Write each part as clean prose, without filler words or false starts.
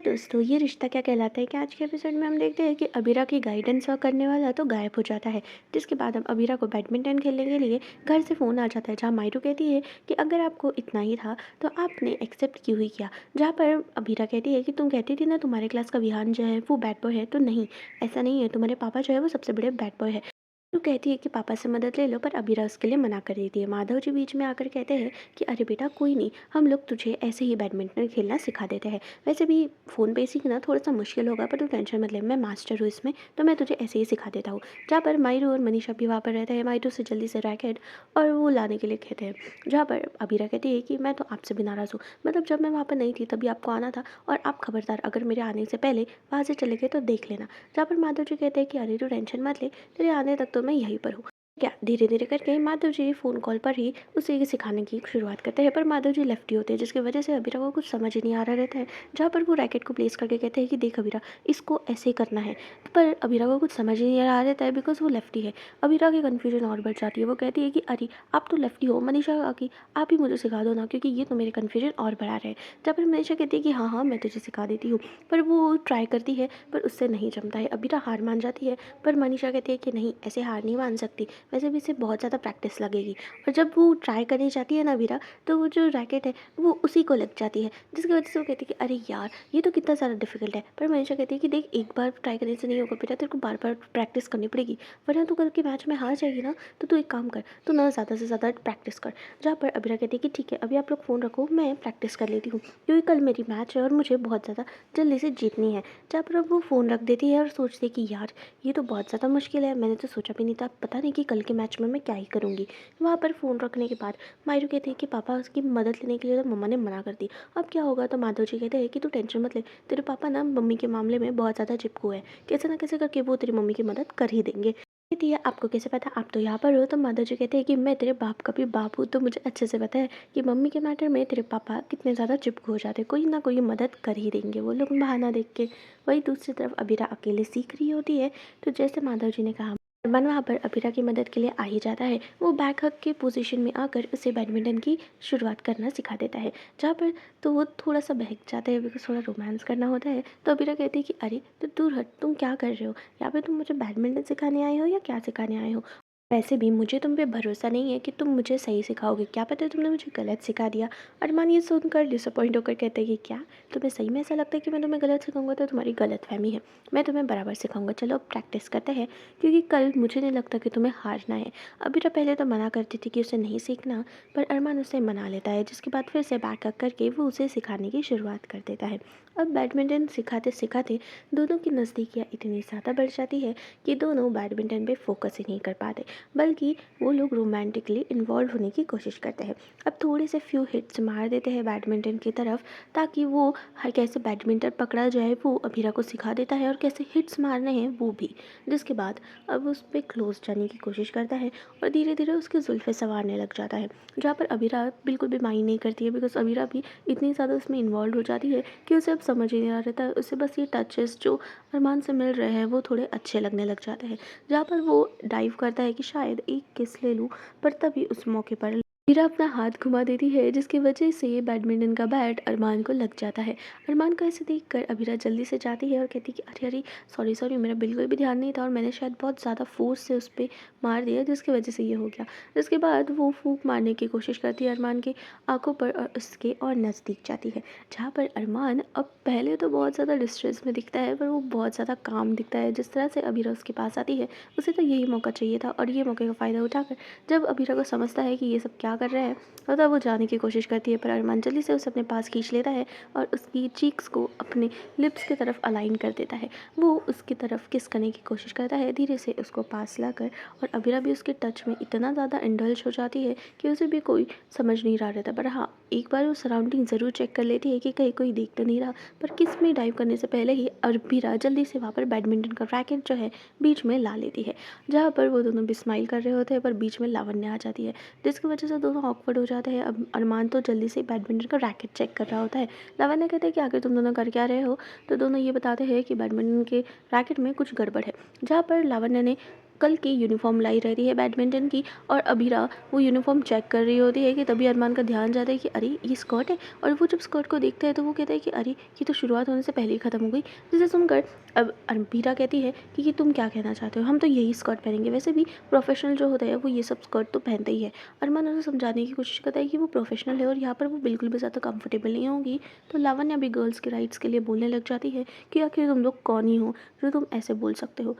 दोस्तों, ये रिश्ता क्या कहलाता है कि आज के एपिसोड में हम देखते हैं कि अबीरा की गाइडेंस और करने वाला तो गायब हो जाता है। जिसके बाद अब अबीरा को बैडमिंटन खेलने के लिए घर से फ़ोन आ जाता है, जहाँ मायरू कहती है कि अगर आपको इतना ही था तो आपने एक्सेप्ट क्यों ही किया। जहाँ पर अबीरा कहती है कि तुम कहती थी ना तुम्हारे क्लास का विहान जो है वो बैड बॉय है, तो नहीं, ऐसा नहीं है, तुम्हारे पापा जो है वो सबसे बड़े बैड बॉय है। तो कहती है कि पापा से मदद ले लो, पर अबीरा उसके लिए मना कर देती है। माधव जी बीच में आकर कहते हैं कि अरे बेटा कोई नहीं, हम लोग तुझे ऐसे ही बैडमिंटन खेलना सिखा देते हैं। वैसे भी फ़ोन पे सीखना थोड़ा सा मुश्किल होगा, पर तू टेंशन मत ले, मैं मास्टर हूँ इसमें, तो मैं तुझे ऐसे ही सिखा देता हूँ। जहाँ पर मायरू और मनीषा भी वहाँ पर रहते हैं। मायरू से जल्दी से रैकेट और वो लाने के लिए कहते हैं। जहाँ पर अबीरा कहती है कि मैं तो आपसे भी नाराज़ हूँ, मतलब जब मैं वहाँ पर नहीं थी तभी आपको आना था, और आप खबरदार अगर मेरे आने से पहले वहाँ से चले गए तो देख लेना। जहाँ पर माधव जी कहते हैं कि अरे तू टेंशन मत ले, तेरे आने तक तो मैं यहीं पर हूँ। क्या धीरे धीरे करके माधव जी फ़ोन कॉल पर ही उसे ये सिखाने की शुरुआत करते हैं, पर माधव जी लेफ्टी होते हैं, जिसकी वजह से अबीरा को कुछ समझ ही नहीं आ रहा रहता है। जहाँ पर वो रैकेट को प्लेस करके कहते हैं कि देख अबीरा, इसको ऐसे ही करना है, पर अबीरा को कुछ समझ ही नहीं आ रहा रहता है, बिकॉज वो लेफ्टी है। अबीरा की कन्फ्यूजन और बढ़ जाती है। वो कहती है कि अरे आप तो लेफ्टी हो, मनीषा की आप ही मुझे सिखा दो ना, क्योंकि ये तो मेरे कन्फ्यूजन और बढ़ा रहे हैं। जहाँ पर मनीषा कहती है कि हाँ हाँ मैं तुझे सिखा देती हूँ, पर वो ट्राई करती है पर उससे नहीं जमता है। अबीरा हार मान जाती है, पर मनीषा कहती है कि नहीं, ऐसे हार नहीं मान सकती, वैसे भी इसे बहुत ज़्यादा प्रैक्टिस लगेगी। और जब वो ट्राई करने जाती है ना वीरा, तो वो जो रैकेट है वो उसी को लग जाती है, जिसकी वजह से वो कहती है कि अरे यार ये तो कितना ज़्यादा डिफिकल्ट है। पर मनीषा कहती है कि देख, एक बार ट्राई करने से नहीं होगा बेटा, तेरे को बार बार प्रैक्टिस करनी पड़ेगी, वरना तू कल के मैच में हार जाएगी ना। तो तू एक काम कर, तू ना ज़्यादा से ज़्यादा प्रैक्टिस कर। जहाँ पर अबीरा कहती है कि ठीक है, अभी आप लोग फ़ोन रखो, मैं प्रैक्टिस कर लेती हूँ, क्योंकि कल मेरी मैच है और मुझे बहुत ज़्यादा जल्दी से जीतनी है। जहाँ पर अब वो फ़ोन रख देती है और सोचती है कि यार ये तो बहुत ज़्यादा मुश्किल है, मैंने तो सोचा भी नहीं था, पता नहीं कि कल के मैच में मैं क्या ही करूँगी। वहाँ पर फ़ोन रखने के बाद मायरू कहती है कि पापा उसकी मदद लेने के लिए तो मम्मा ने मना कर दी, अब क्या होगा। तो माधव जी कहते हैं कि तू टेंशन मत ले, तेरे पापा ना मम्मी के मामले में बहुत ज़्यादा चिपकू है, कैसे ना कैसे करके वो तेरी मम्मी की मदद कर ही देंगे। कहती है आपको कैसे पता, आप तो यहाँ पर हो। तो माधव जी कहते हैं कि मैं तेरे बाप का भी बाप हूँ, तो मुझे अच्छे से पता है कि मम्मी के मैटर में तेरे पापा कितने ज़्यादा चिपकू हो जाते हैं, कोई ना कोई मदद कर ही देंगे वो लोग बहाना देख के। वही दूसरी तरफ अबीरा अकेले सीख रही होती है। तो जैसे माधव जी ने कहा, अरमान वहाँ पर अबीरा की मदद के लिए आ ही जाता है। वो बैक हग के पोजीशन में आकर उसे बैडमिंटन की शुरुआत करना सिखा देता है। जहाँ पर तो वो थोड़ा सा बहक जाता है, बिकॉज थोड़ा रोमांस करना होता है। तो अबीरा कहती है कि अरे तो दूर हट, तुम क्या कर रहे हो यहाँ पे, तुम मुझे बैडमिंटन सिखाने आए हो या क्या सिखाने आए हो। वैसे भी मुझे तुम पे भरोसा नहीं है कि तुम मुझे सही सिखाओगे, क्या पता तुमने मुझे गलत सिखा दिया। अरमान ये सुनकर डिसअपॉइंट होकर कहते हैं कि क्या तुम्हें सही में ऐसा लगता है कि मैं तुम्हें गलत सिखाऊंगा, तो तुम्हारी गलत फहमी है, मैं तुम्हें बराबर सिखाऊंगा, चलो अब प्रैक्टिस करते हैं, क्योंकि कल मुझे नहीं लगता कि तुम्हें हारना है। अबीरा पहले तो मना करती थी कि उसे नहीं सीखना, पर अरमान उसे मना लेता है, जिसके बाद फिर से बैकअप करके वो उसे सिखाने की शुरुआत कर देता है। अब बैडमिंटन सिखाते सिखाते दोनों की नज़दीकियाँ इतनी ज़्यादा बढ़ जाती है कि दोनों बैडमिंटन पे फोकस ही नहीं कर पाते, बल्कि वो लोग रोमांटिकली इन्वॉल्व होने की कोशिश करते हैं। अब थोड़े से फ्यू हिट्स मार देते हैं बैडमिंटन की तरफ, ताकि वो हर कैसे बैडमिंटन पकड़ा जाए वो अबीरा को सिखा देता है, और कैसे हिट्स मारने हैं वो भी। जिसके बाद अब उस पर क्लोज जाने की कोशिश करता है और धीरे धीरे उसकी जुल्फ़ें संवारने लग जाता है। जहाँ पर अबीरा बिल्कुल भी माइंड नहीं करती है, बिकॉज अबीरा भी इतनी ज़्यादा उसमें इन्वॉल्व हो जाती है कि उसे अब समझ ही नहीं आ रहा था। उसे बस ये टचेस जो अरमान से मिल रहे हैं वो थोड़े अच्छे लगने लग जाते हैं। जहाँ पर वो डाइव करता है कि शायद एक किस ले लूँ, पर तभी उस मौके पर मीरा अपना हाथ घुमा देती है, जिसकी वजह से बैडमिंटन का बैट अरमान को लग जाता है। अरमान को ऐसे देख कर अबीरा जल्दी से जाती है और कहती है कि अरे अरे सॉरी सॉरी, मेरा बिल्कुल भी ध्यान नहीं था और मैंने शायद बहुत ज़्यादा फोर्स से उस पर मार दिया, जिसकी वजह से ये हो गया। जिसके बाद वो फूंक मारने की कोशिश करती है अरमान के आंखों पर और उसके और नज़दीक जाती है। जहाँ पर अरमान अब पहले तो बहुत ज़्यादा डिस्ट्रेस में दिखता है, पर वो बहुत ज़्यादा काम दिखता है। जिस तरह से अबीरा उसके पास आती है, उसे तो यही मौका चाहिए था, और ये मौके का फ़ायदा उठाकर जब अबीरा को समझता है कि ये सब क्या कर रहे हैं, और तब वो जाने की कोशिश करती है, पर अरमान जल्दी से उसे अपने पास खींच लेता है और उसकी चीक्स को अपने लिप्स की तरफ अलाइन कर देता है। वो उसकी तरफ किस करने की कोशिश करता है, धीरे से उसको पास लाकर, और अबीरा भी उसके टच में इतना ज़्यादा इंडल्ज हो जाती है कि उसे भी कोई समझ नहीं रहा रहता। पर हाँ, एक बार वो सराउंडिंग ज़रूर चेक कर लेती है कि कहीं कोई देख तो नहीं रहा। पर किस में डाइव करने से पहले ही अबीरा जल्दी से वहाँ पर बैडमिंटन का रैकेट जो है बीच में ला लेती है। जहाँ पर वो दोनों भी स्माइल कर रहे होते हैं, पर बीच में लावण्य आ जाती है, जिसकी वजह से दोनों ऑकवर्ड हो जाते हैं। अब अरमान तो जल्दी से बैडमिंटन का रैकेट चेक कर रहा होता है। लावण्य कहते हैं कि आखिर तुम दोनों कर क्या रहे हो। तो दोनों ये बताते हैं कि बैडमिंटन के रैकेट में कुछ गड़बड़ है। जहाँ पर लावण्य ने कल की यूनिफ़ॉर्म लाई रहती है बैडमिंटन की, और अभीरा वो यूनिफ़ॉर्म चेक कर रही होती है कि तभी अरमान का ध्यान जाता है कि अरे! ये स्कर्ट है, और वो जब स्कर्ट को देखता है तो वो कहता है कि अरे! ये तो शुरुआत होने से पहले ही ख़त्म हो गई। जिसे सुनकर अब अभीरा कहती है कि ये तुम क्या कहना चाहते हो? हम तो यही स्कर्ट पहनेंगे, वैसे भी प्रोफ़ेशनल जो होता है वो ये सब स्कर्ट तो पहनता ही है। अरमान उसे समझाने की कोशिश करता है कि वो प्रोफ़ेशनल है और यहाँ पर वो बिल्कुल भी ज़्यादा कंफ़र्टेबल नहीं होगी। तो लावण्या भी गर्ल्स के राइट्स के लिए बोलने लग जाती है कि आखिर तुम लोग कौन ही हो जो तुम ऐसे बोल सकते हो?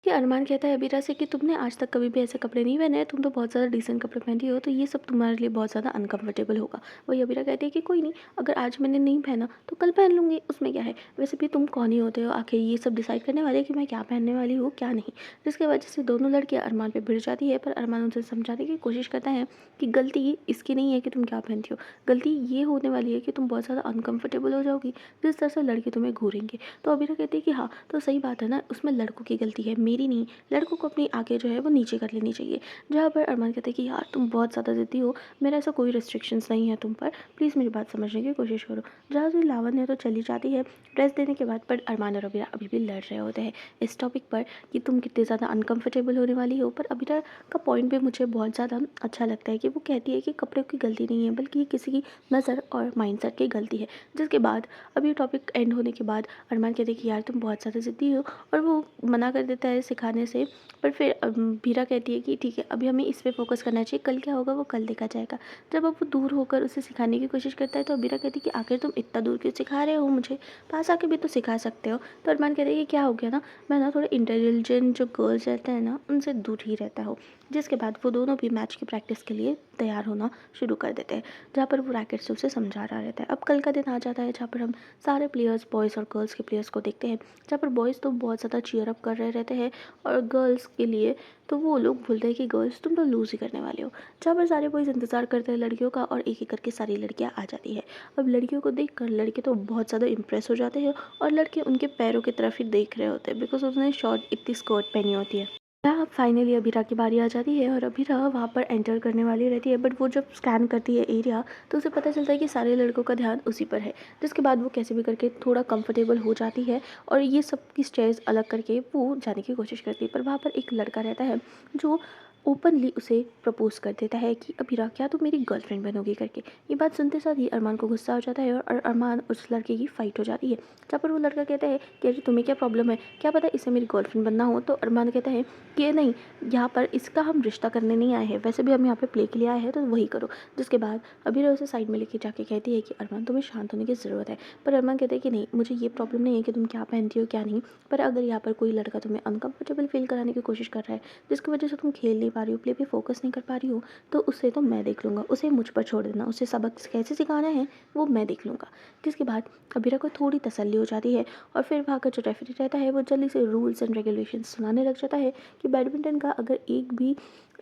कि अरमान कहता है अबीरा से कि तुमने आज तक कभी भी ऐसे कपड़े नहीं पहने हैं, तुम तो बहुत ज़्यादा डिसेंट कपड़े पहनती हो, तो ये सब तुम्हारे लिए बहुत ज़्यादा अनकंफर्टेबल होगा। वही अबीरा कहती है कि कोई नहीं, अगर आज मैंने नहीं पहना तो कल पहन लूँगी, उसमें क्या है? वैसे भी तुम कौन ही होते हो आखिर ये सब डिसाइड करने वाले कि मैं क्या पहनने वाली हूँ, क्या नहीं। जिसकी वजह से दोनों लड़कियाँ अरमान पे भिड़ जाती है, पर अरमान उनसे समझाने की कोशिश करता है कि गलती इसकी नहीं है कि तुम क्या पहनती हो, गलती ये होने वाली है कि तुम बहुत ज़्यादा अनकंफर्टेबल हो जाओगी, जिस तरह से लड़के तुम्हें घूरेंगे। तो अबीरा कहती है कि हाँ, तो सही बात है ना, उसमें लड़कों की गलती है, मेरी नहीं। लड़कों को अपनी आँखें जो है वो नीचे कर लेनी चाहिए। जहाँ पर अरमान कहते हैं कि यार तुम बहुत ज़्यादा ज़िद्दी हो, मेरा ऐसा कोई रिस्ट्रिक्शंस नहीं है तुम पर, प्लीज़ मेरी बात समझने की कोशिश करो। जहाँ से लावण्य तो चली जाती है ड्रेस देने के बाद, पर अरमान और अबीरा अभी भी लड़ रहे होते हैं इस टॉपिक पर कि तुम कितने ज़्यादा अनकंफर्टेबल होने वाली हो। पर अबीरा का पॉइंट भी मुझे बहुत ज़्यादा अच्छा लगता है कि वो कहती है कि कपड़ों की गलती नहीं है, बल्कि ये किसी की नज़र और माइंडसेट की गलती है। जिसके बाद अभी टॉपिक एंड होने के बाद अरमान कहते हैं कि यार तुम बहुत ज़्यादा ज़िद्दी हो, और वो मना कर देता है सिखाने से। पर फिर बीरा कहती है कि ठीक है, अभी हमें इस पे फ़ोकस करना चाहिए, कल क्या होगा वो कल देखा जाएगा। जब अब वो दूर होकर उसे सिखाने की कोशिश करता है तो बीरा कहती है कि आखिर तुम इतना दूर क्यों सिखा रहे हो मुझे? पास आके भी तो सिखा सकते हो। तो अरमान कहता है कि क्या हो गया ना, मैं ना थोड़े इंटेलिजेंट जो गर्ल्स रहते हैं ना, उनसे दूर ही रहता हूँ। जिसके बाद वो दोनों भी मैच की प्रैक्टिस के लिए तैयार होना शुरू कर देते हैं, जहाँ पर वो रैकेट से उसे समझा रहा रहता है। अब कल का दिन आ जाता है जहाँ पर हम सारे प्लेयर्स, बॉयज़ और गर्ल्स के प्लेयर्स को देखते हैं, जहाँ पर बॉयज़ तो बहुत ज़्यादा चीयर अप कर रहे रहते हैं, और गर्ल्स के लिए तो वो लोग बोलते हैं कि गर्ल्स तुम तो लूज़ ही करने वाले हो। जहाँ पर सारे बॉयज़ इंतज़ार करते हैं लड़कियों का, और एक एक करके सारी लड़कियाँ आ जाती है। अब लड़कियों को देखकर लड़के तो बहुत ज़्यादा इम्प्रेस हो जाते हैं, और लड़के उनके पैरों की तरफ ही देख रहे होते हैं, बिकॉज़ उसने शॉर्ट इतनी स्कर्ट पहनी होती है। यहाँ फाइनली अबीरा की बारी आ जाती है, और अबीरा वहाँ पर एंटर करने वाली रहती है, बट वो जब स्कैन करती है एरिया तो उसे पता चलता है कि सारे लड़कों का ध्यान उसी पर है। जिसके बाद वो कैसे भी करके थोड़ा कंफर्टेबल हो जाती है, और ये सब की स्टेयर्स अलग करके वो जाने की कोशिश करती है। पर वहाँ पर एक लड़का रहता है जो ओपनली उसे प्रपोज कर देता है कि अबीरा क्या तुम मेरी गर्लफ्रेंड बनोगी करके। ये बात सुनते साथ ही अरमान को गुस्सा हो जाता है, और अरमान उस लड़के की फ़ाइट हो जाती है, जहाँ पर वो लड़का कहता है कि अरे तुम्हें क्या प्रॉब्लम है, क्या पता इसे मेरी गर्लफ्रेंड बनना हो। तो अरमान कहता है कि नहीं, यहाँ पर इसका हम रिश्ता करने नहीं आए हैं, वैसे भी हम यहाँ पे प्ले के लिए आए हैं, तो वही करो। जिसके बाद अबीरा उसे साइड में लेके जाके कहती है कि अरमान तुम्हें शांत होने की ज़रूरत है। पर अरमान कहते हैं कि नहीं, मुझे ये प्रॉब्लम नहीं है कि तुम क्या पहनती हो क्या नहीं, पर अगर यहाँ पर कोई लड़का तुम्हें अनकंफर्टेबल फील कराने की कोशिश कर रहा है, जिसकी वजह से तुम खेल नहीं पा रही हो, प्ले पे फोकस नहीं कर पा रही हो, तो उसे तो मैं देख लूँगा, उसे मुझ पर छोड़ देना, उसे सबक कैसे सिखाना है वो मैं देख लूँगा। जिसके बाद अबीरा को थोड़ी तसल्ली हो जाती है, और फिर वहाँ का जो रेफरी रहता है वो जल्दी से रूल्स एंड रेगुलेशंस सुनाने लग जाता है कि बैडमिंटन का अगर एक भी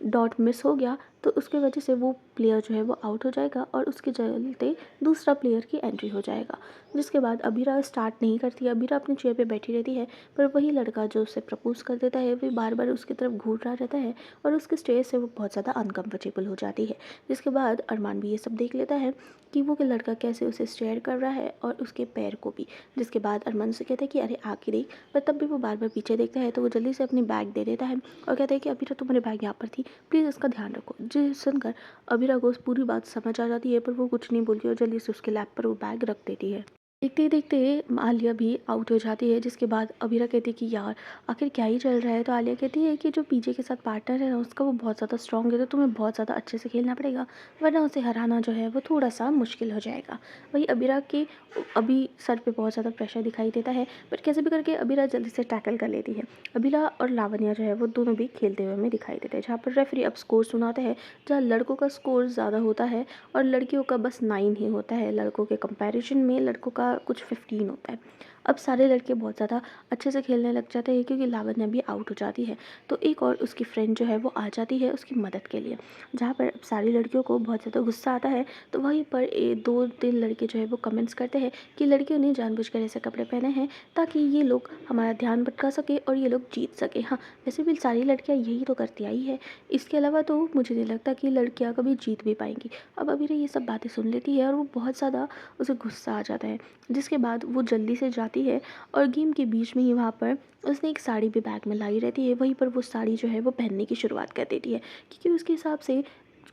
डॉट मिस हो गया तो उसके वजह से वो प्लेयर जो है वो आउट हो जाएगा, और उसके चलते दूसरा प्लेयर की एंट्री हो जाएगा। जिसके बाद अबीरा स्टार्ट नहीं करती, अबीरा अपनी चेयर पे बैठी रहती है, पर वही लड़का जो उसे प्रपोज कर देता है वो बार बार उसकी तरफ घूर रहा रहता है, और उसके स्टेज से वो बहुत ज़्यादा अनकम्फर्टेबल हो जाती है। जिसके बाद अरमान भी ये सब देख लेता है कि वो लड़का कैसे उसे स्टेयर कर रहा है, और उसके पैर को भी। जिसके बाद अरमान से कहता है कि अरे आके देख, पर तब भी वो बार बार पीछे देखता है, तो वो जल्दी से अपनी बैग दे देता है, और कहता है कि अबीरा तुम्हारी बैग यहाँ पर थी, प्लीज़ इसका ध्यान रखो। जी सुनकर अबीरा को पूरी बात समझ आ जाती है, पर वो कुछ नहीं बोलती, और जल्दी से उसके लैप पर वो बैग रख देती है। देखते ही देखते आलिया भी आउट हो जाती है। जिसके बाद अबीरा कहती है कि यार आखिर क्या ही चल रहा है। तो आलिया कहती है कि जो पीजे के साथ पार्टनर है ना, उसका वो बहुत ज़्यादा स्ट्रांग है, तो तुम्हें बहुत ज़्यादा अच्छे से खेलना पड़ेगा, वरना उसे हराना जो है वो थोड़ा सा मुश्किल हो जाएगा। वही अबीरा के अभी सर पे बहुत ज़्यादा प्रेशर दिखाई देता है, पर कैसे भी करके अबीरा जल्दी से टैकल कर लेती है। अबीरा और लावण्या जो है वो दोनों भी खेलते हुए हमें दिखाई देते हैं, जहाँ पर रेफरी अब स्कोर सुनाते हैं, जहाँ लड़कों का स्कोर ज़्यादा होता है और लड़कियों का बस 9 ही होता है। लड़कों के कंपैरिजन में लड़कों का कुछ 15 होता है। अब सारे लड़के बहुत ज़्यादा अच्छे से खेलने लग जाते हैं, क्योंकि लावण्या भी आउट हो जाती है, तो एक और उसकी फ्रेंड जो है वो आ जाती है उसकी मदद के लिए। जहाँ पर अब सारी लड़कियों को बहुत ज़्यादा गुस्सा आता है, तो वहीं पर 2-3 लड़के जो है वो कमेंट्स करते हैं कि लड़कियों ने जानबूझकर ऐसे कपड़े पहने हैं ताकि ये लोग हमारा ध्यान भटका सके और ये लोग जीत सके। हाँ, वैसे भी सारी लड़कियाँ यही तो करती आई है, इसके अलावा तो मुझे नहीं लगता कि लड़कियाँ कभी जीत भी पाएंगी। अब अभी ये सब बातें सुन लेती है, और वो बहुत ज़्यादा उसे गुस्सा आ जाता है। जिसके बाद वो जल्दी से जाती है और गेम के बीच में ही वहाँ पर उसने एक साड़ी भी बैग में लाई रहती है, वहीं पर वो साड़ी जो है वो पहनने की शुरुआत कर देती है, क्योंकि उसके हिसाब से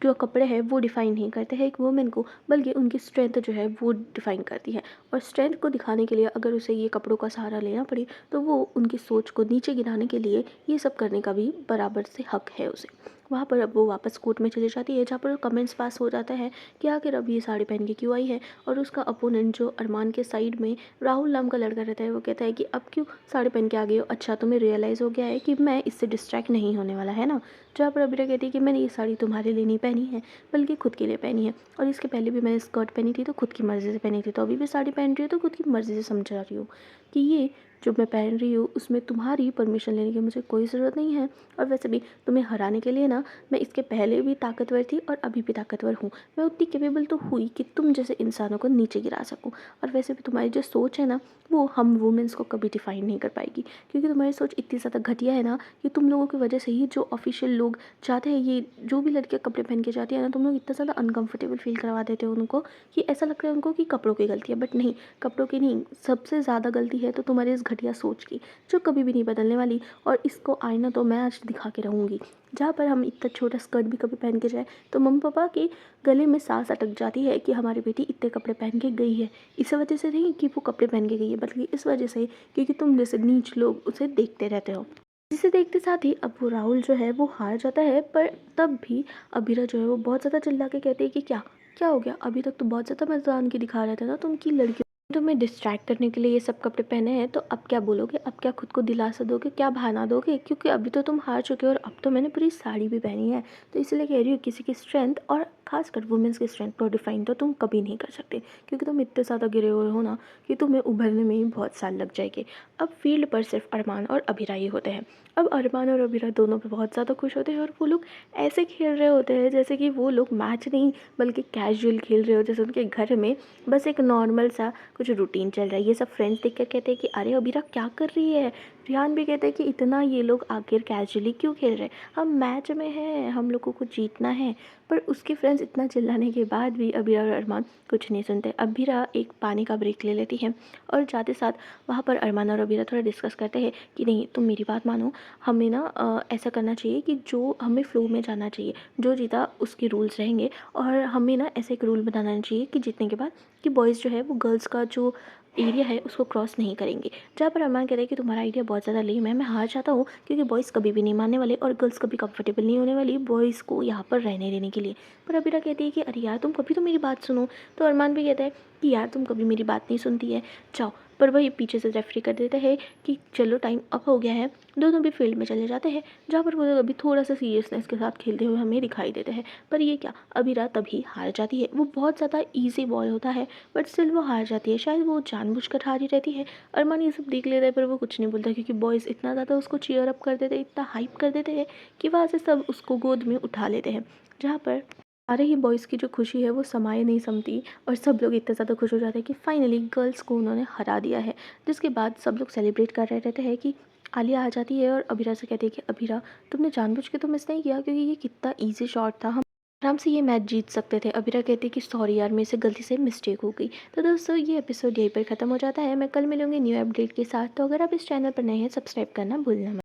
जो कपड़े हैं वो डिफ़ाइन नहीं करते हैं एक वुमेन को, बल्कि उनकी स्ट्रेंथ जो है वो डिफ़ाइन करती है। और स्ट्रेंथ को दिखाने के लिए अगर उसे ये कपड़ों का सहारा लेना पड़े, तो वो उनकी सोच को नीचे गिराने के लिए ये सब करने का भी बराबर से हक है उसे। वहाँ पर अब वो वापस कोर्ट में चली जाती है, जहाँ पर कमेंट्स पास हो जाता है कि आखिर अब ये साड़ी पहन के क्यों आई है। और उसका अपोनेंट जो अरमान के साइड में राहुल नाम का लड़का रहता है, वो कहता है कि अब क्यों साड़ी पहन के आ गई हो, अच्छा तुम्हें रियलाइज़ हो गया है कि मैं इससे डिस्ट्रैक्ट नहीं होने वाला, है ना। जहाँ पर अबीरा कहती है कि मैंने ये साड़ी तुम्हारे लिए नहीं पहनी है, बल्कि खुद के लिए पहनी है, और इसके पहले भी मैंने स्कर्ट पहनी थी तो खुद की मर्ज़ी से पहनी थी, तो अभी भी साड़ी पहन रही हो तो खुद की मर्ज़ी से समझा रही हो कि ये जो मैं पहन रही हूँ उसमें तुम्हारी परमिशन लेने की मुझे कोई ज़रूरत नहीं है। और वैसे भी तुम्हें हराने के लिए ना, मैं इसके पहले भी ताकतवर थी और अभी भी ताकतवर हूँ। मैं उतनी कैपेबल तो हुई कि तुम जैसे इंसानों को नीचे गिरा सकूँ। और वैसे भी तुम्हारी जो सोच है ना, वो हम वुमेन्स को कभी डिफाइन नहीं कर पाएगी, क्योंकि तुम्हारी सोच इतनी ज़्यादा घटिया है ना कि तुम लोगों की वजह से ही जो ऑफिशियल लोग चाहते हैं, ये जो भी लड़कियाँ कपड़े पहन के जाती है ना, तुम लोग इतना ज़्यादा अनकंफर्टेबल फील करवा देते हो उनको कि ऐसा लगता है उनको कि कपड़ों की गलती है। बट नहीं, कपड़ों की नहीं, सबसे ज़्यादा गलती है तो तुम्हारी इस घटिया सोच की, जो कभी भी नहीं बदलने वाली। और इसको आईना तो मैं आज दिखा के रहूँगी। जहाँ पर हम इतना छोटा स्कर्ट भी कभी पहन के जाए तो मम्मी पापा के गले में सांस अटक जाती है कि हमारी बेटी इतने कपड़े पहन के गई है। इस वजह से नहीं कि वो कपड़े पहन के गई है, बल्कि इस वजह से क्योंकि तुम जैसे नीच लोग उसे देखते रहते हो। जिसे देखते साथ ही अब वो राहुल जो है वो हार जाता है, पर तब भी अबीरा जो है वो बहुत ज़्यादा चिल्ला के कहती है कि क्या क्या हो गया, अभी तक तो बहुत ज़्यादा मर्दान की दिखा रहे थे ना तुम, की लड़की तुम्हें डिस्ट्रैक्ट करने के लिए ये सब कपड़े पहने हैं, तो अब क्या बोलोगे, अब क्या खुद को दिलासा दोगे, क्या बहाना दोगे, क्योंकि अभी तो तुम हार चुके हो और अब तो मैंने पूरी साड़ी भी पहनी है। तो इसलिए कह रही हूँ, किसी की स्ट्रेंथ और खासकर वुमेंस की स्ट्रेंथ को डिफाइन तो तुम कभी नहीं कर सकते, क्योंकि तुम इतने ज़्यादा गिरे हुए हो ना कि तुम्हें उभरने में ही बहुत साल लग जाएंगे। अब फील्ड पर सिर्फ अरमान और अभिरा ही होते हैं। अब अरमान और अभिरा दोनों पे बहुत ज़्यादा खुश होते हैं, और वो लोग ऐसे खेल रहे होते हैं जैसे कि वो लोग मैच नहीं बल्कि कैजुअल खेल रहे हो, जैसे उनके घर में बस एक नॉर्मल सा कुछ रूटीन चल रहा है। ये सब फ्रेंड्स देख कर कहते हैं कि अरे अबीरा क्या कर रही है। रिहान भी कहते हैं कि इतना ये लोग आखिर कैजुअली क्यों खेल रहे हैं, हम मैच में हैं, हम लोगों को जीतना है। पर उसके फ्रेंड्स इतना चिल्लाने के बाद भी अबीरा और अरमान कुछ नहीं सुनते। अबीरा एक पानी का ब्रेक ले लेती है और जाते साथ वहाँ पर अरमान और अबीरा थोड़ा डिस्कस करते हैं कि नहीं तुम मेरी बात मानो, हमें ना ऐसा करना चाहिए कि जो हमें फ्लो में जाना चाहिए, जो जीता उसके रूल्स रहेंगे। और हमें ना ऐसे एक रूल बनाना चाहिए कि जीतने के बाद कि बॉयज़ जो है वो गर्ल्स का जो एरिया है उसको क्रॉस नहीं करेंगे। जहाँ पर अरमान कहता है कि तुम्हारा आइडिया बहुत ज़्यादा लेम है, मैं हार जाता हूँ, क्योंकि बॉयज़ कभी भी नहीं मानने वाले और गर्ल्स कभी कंफर्टेबल नहीं होने वाली बॉयज़ को यहाँ पर रहने देने के लिए। पर अबीरा कहती है कि अरे यार तुम कभी तो मेरी बात सुनो। तो अरमान भी कहता है कि यार तुम कभी मेरी बात नहीं सुनती है, जाओ। पर वही पीछे से रेफरी कर देते हैं कि चलो टाइम अप हो गया है। दोनों भी फील्ड में चले जाते हैं, जहाँ पर वो लोग अभी थोड़ा सा सीरियसनेस के साथ खेलते हुए हमें दिखाई देते हैं। पर ये क्या, अबीरा तभी हार जाती है। वो बहुत ज़्यादा ईजी बॉल होता है, बट स्टिल वो हार जाती है। शायद वो जानबूझकर हारी रहती है। अरमान ये सब देख लेता है, पर वो कुछ नहीं बोलता, क्योंकि बॉयज़ इतना ज़्यादा उसको चीयर अप कर देते हैं, इतना हाइप कर देते हैं कि वहाँ से सब उसको गोद में उठा लेते हैं। जहाँ पर सारे ही बॉयज़ की जो खुशी है वो समाये नहीं समती, और सब लोग इतने ज़्यादा खुश हो जाते हैं कि फाइनली गर्ल्स को उन्होंने हरा दिया है। जिसके बाद सब लोग सेलिब्रेट कर रहे रहते हैं कि आलिया आ जाती है और अबीरा से कहती है कि अबीरा तुमने जानबूझ के तो मिस नहीं किया, क्योंकि ये कितना ईजी शॉट था, हम आराम से ये मैच जीत सकते थे। अबीरा कहती है कि सॉरी यार, मेरे से गलती से मिस्टेक हो गई। तो दोस्तों ये एपिसोड यहीं पर ख़त्म हो जाता है। मैं कल मिलूंगी न्यू अपडेट के साथ। तो अगर आप इस चैनल पर नए हैं, सब्सक्राइब करना भूलना मत।